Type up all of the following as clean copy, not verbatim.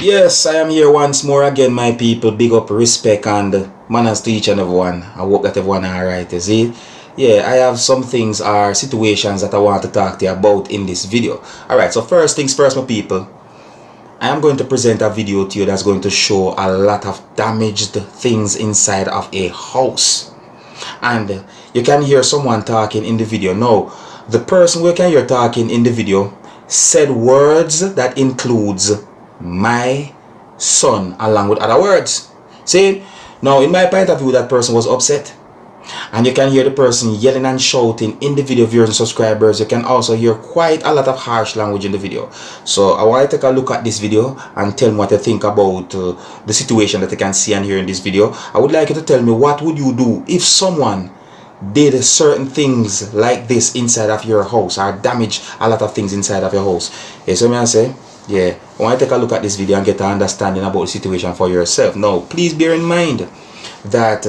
Yes, I am here once more again, my people. Big up, respect, and manners to each and everyone. I hope that everyone are alright, you see? Yeah, I have some things or situations that I want to talk to you about in this video. Alright, so first things first, my people. I am going to present a video to you that's going to show a lot of damaged things inside of a house. And you can hear someone talking in the video. Now, the person who can hear talking in the video said words that includes my son along with other words. See, now in my point of view, that person was upset, and you can hear the person yelling and shouting in the video. Viewers and subscribers, you can also hear quite a lot of harsh language in the video. So I want to take a look at this video and tell me what you think about the situation that you can see and hear in this video. I would like you to tell me, what would you do if someone did certain things like this inside of your house, or damage a lot of things inside of your house? You see what I say? Yeah, I want to take a look at this video and get an understanding about the situation for yourself. Now, please bear in mind that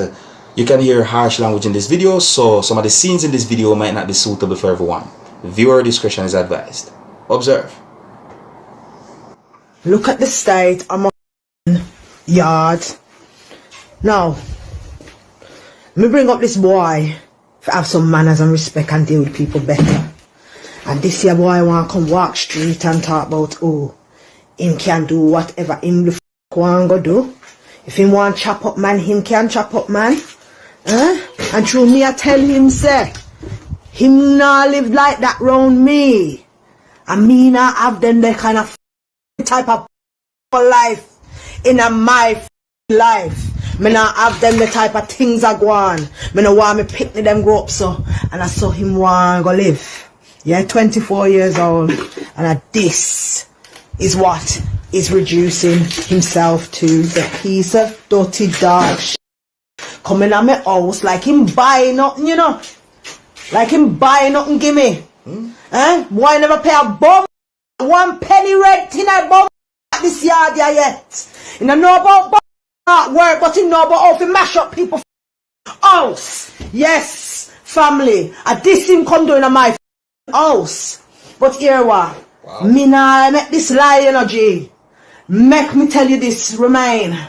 you can hear harsh language in this video, so some of the scenes in this video might not be suitable for everyone. Viewer discretion is advised. Observe. Look at the state of my yard. Now, me bring up this boy to have some manners and respect and deal with people better. And this here boy want to come walk street and talk about, oh, him can do whatever him the want go do. If him want chop up man, him can chop up man. And through me I tell him, say, him not live like that round me. And me not have them the kind of type of life in my life. Me not have them the type of things I go on. Me no want me pick them grow up so. And I saw him want go live. Yeah, 24 years old, and this is what is reducing himself to, the piece of dirty dog shit. Coming at my house like him buy nothing, you know, like him buy nothing, give me. Why never pay a bum 1 penny rent in a bum at this yard here yet? You don't know about bum work, but you know about how to mash up people house. Yes, family, and this him come doing in my house. But here what? Wow. Me nah make this lie energy. Make me tell you this, remain.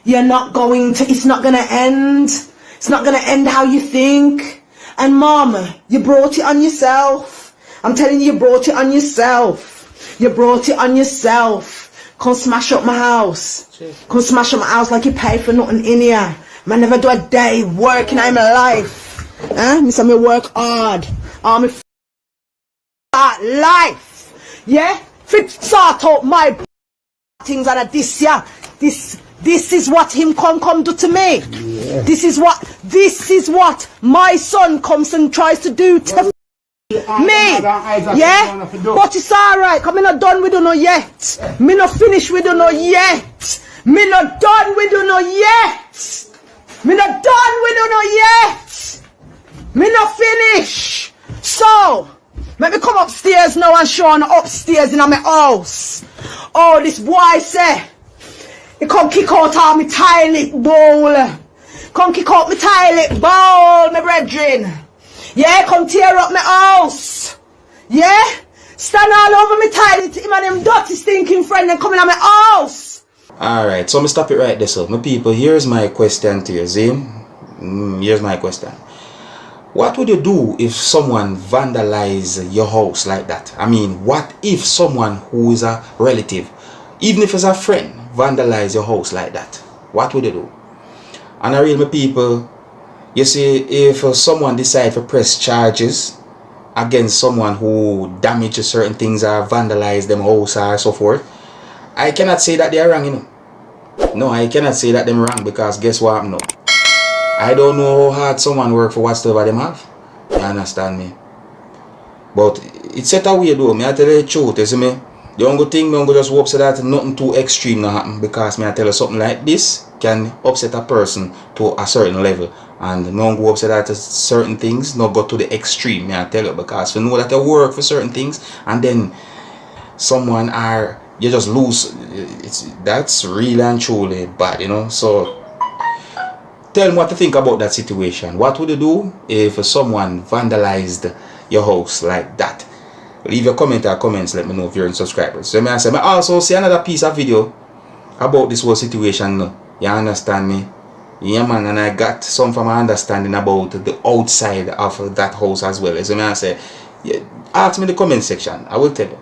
You're not going to, it's not gonna end. It's not gonna end how you think. And mama, you brought it on yourself. I'm telling you, you brought it on yourself. You brought it on yourself. Come smash up my house. Come smash up my house like you pay for nothing in here. Man never do a day working in my life. Me say me work hard. Me life, yeah. Fit sort out my things and this year. This is what him come do to me. Yeah. This is what my son comes and tries to do to me. Yeah, but it's alright. Cause me not done with you no yet. Me not finished with you no yet. Me not done with you no yet. Me not done with you no yet. Me not finish. So let me come upstairs now and show on upstairs in my house. Oh, this boy say, he come kick out all my toilet bowl. Come kick out my toilet bowl, my brethren. Yeah, come tear up my house. Yeah, stand all over my toilet, him and them dirty stinking friend and coming at my house. Alright, so I'm stop it right there, so my people, here's my question to you, see? Here's my question. What would you do if someone vandalize your house like that? I mean, what if someone who is a relative, even if it's a friend, vandalize your house like that? What would you do? And I real my people, you see, if someone decide to press charges against someone who damages certain things or vandalize them house or so forth, I cannot say that they are wrong, you know. No, I cannot say that they're wrong, because guess what? No. I don't know how hard someone work for whatsoever them have. You understand me? But it's set away though. Me I tell you the truth, you see me? The only thing me go just hope so that nothing too extreme not happen, because me I tell you something like this can upset a person to a certain level. And me go hope so that certain things not go to the extreme, me I tell you, because you know that you work for certain things and then someone you just lose, that's really and truly bad, you know. So tell me what to think about that situation. What would you do if someone vandalized your house like that? Leave your comment or comments, let me know if you're in subscribers. So I also see another piece of video about this whole situation now. You understand me? Yeah, man, and I got some from my understanding about the outside of that house as well. So I say, yeah, ask me in the comment section. I will tell you.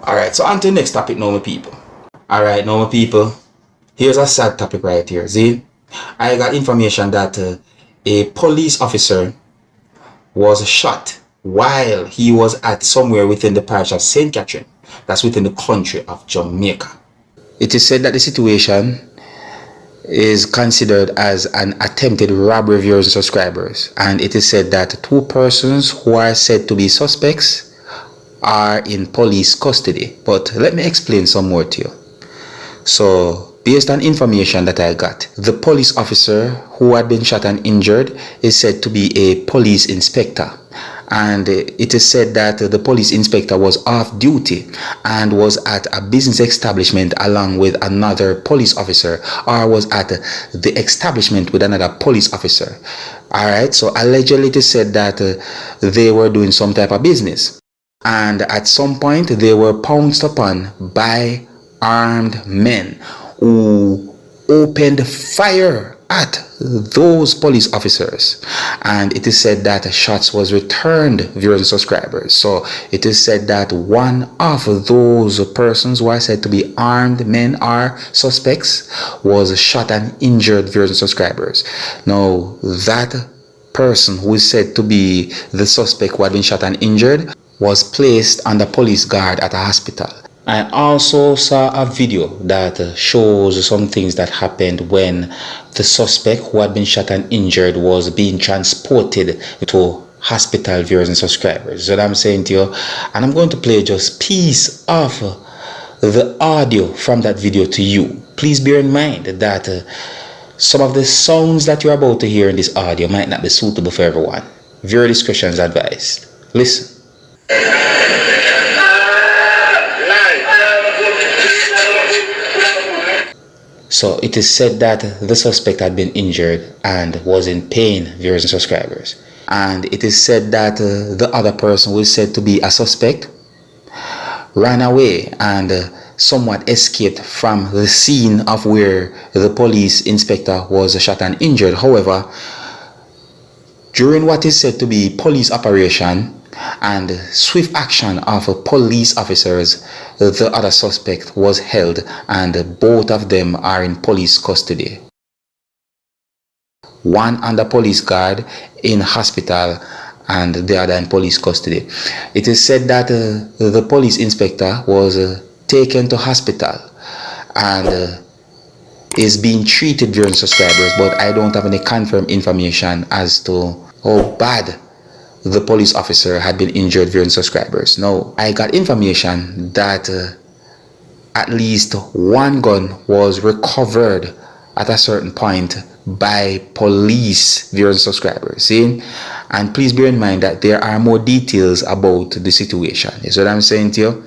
Alright, so on to the next topic now, my people. Alright, now, my people. Here's a sad topic right here. See? I got information that a police officer was shot while he was at somewhere within the parish of St. Catherine. That's within the country of Jamaica. It is said that the situation is considered as an attempted robbery, viewers and subscribers, and it is said that 2 persons who are said to be suspects are in police custody. But let me explain some more to you. So, based on information that I got, the police officer who had been shot and injured is said to be a police inspector. And it is said that the police inspector was off duty and was at a business establishment along with another police officer, or was at the establishment with another police officer. Alright, so allegedly it is said that they were doing some type of business. And at some point they were pounced upon by armed men who opened fire at those police officers, and it is said that shots was returned, viewers and subscribers. So it is said that one of those persons who are said to be armed men or suspects was shot and injured, viewers and subscribers. Now that person who is said to be the suspect who had been shot and injured was placed under police guard at a hospital. I also saw a video that shows some things that happened when the suspect who had been shot and injured was being transported to hospital, viewers and subscribers. So what I'm saying to you, and I'm going to play just piece of the audio from that video to you. Please bear in mind that some of the sounds that you're about to hear in this audio might not be suitable for everyone. Viewer discretion is advised. Listen. So it is said that the suspect had been injured and was in pain, viewers and subscribers. And it is said that the other person who is said to be a suspect ran away and somewhat escaped from the scene of where the police inspector was shot and injured. However, during what is said to be police operation and swift action of police officers, the other suspect was held and both of them are in police custody. One under police guard in hospital and the other in police custody. It is said that the police inspector was taken to hospital and is being treated, during subscribers, but I don't have any confirmed information as to how bad the police officer had been injured, viewing subscribers. Now, I got information that at least one gun was recovered at a certain point by police, viewing subscribers. See? And please bear in mind that there are more details about the situation. Is what I'm saying to you?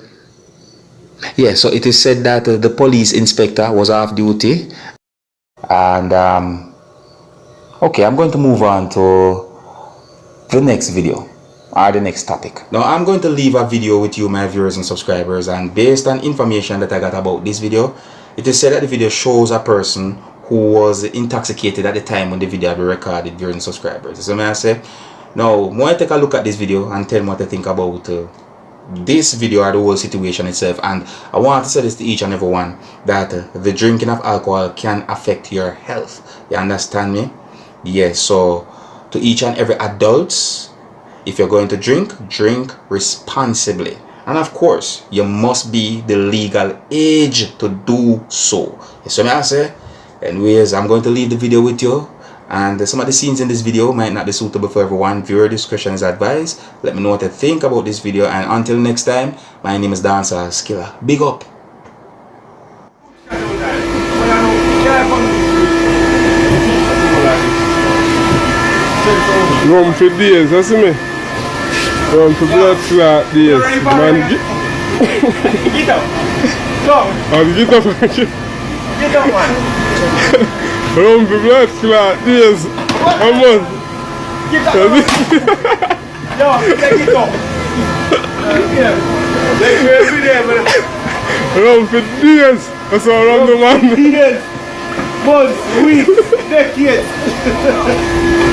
Yeah, so it is said that the police inspector was off duty. And, okay, I'm going to move on to the next video or the next topic. Now I'm going to leave a video with you, my viewers and subscribers, and based on information that I got about this video, it is said that the video shows a person who was intoxicated at the time when the video had been recorded, viewers and subscribers. So may I say, now I want to take a look at this video and tell me what to think about this video or the whole situation itself. And I want to say this to each and every one, that the drinking of alcohol can affect your health. You understand me? Yes, so to each and every adults, if you're going to drink, drink responsibly. And of course, you must be the legal age to do so. So may I say, anyways, I'm going to leave the video with you. And some of the scenes in this video might not be suitable for everyone. Viewer discretion is advised. Let me know what you think about this video. And until next time, my name is Dancehall Skilla. Big up. Rum for days, you see me? Rum for blood clot days. Man, Get up. Come. get up. Get up, man. Rum for blood clot days. Come on. Get up. Yo, get up. Yeah. Every day, man. Rum for days. That's all around the man. Years, months, weeks, decades.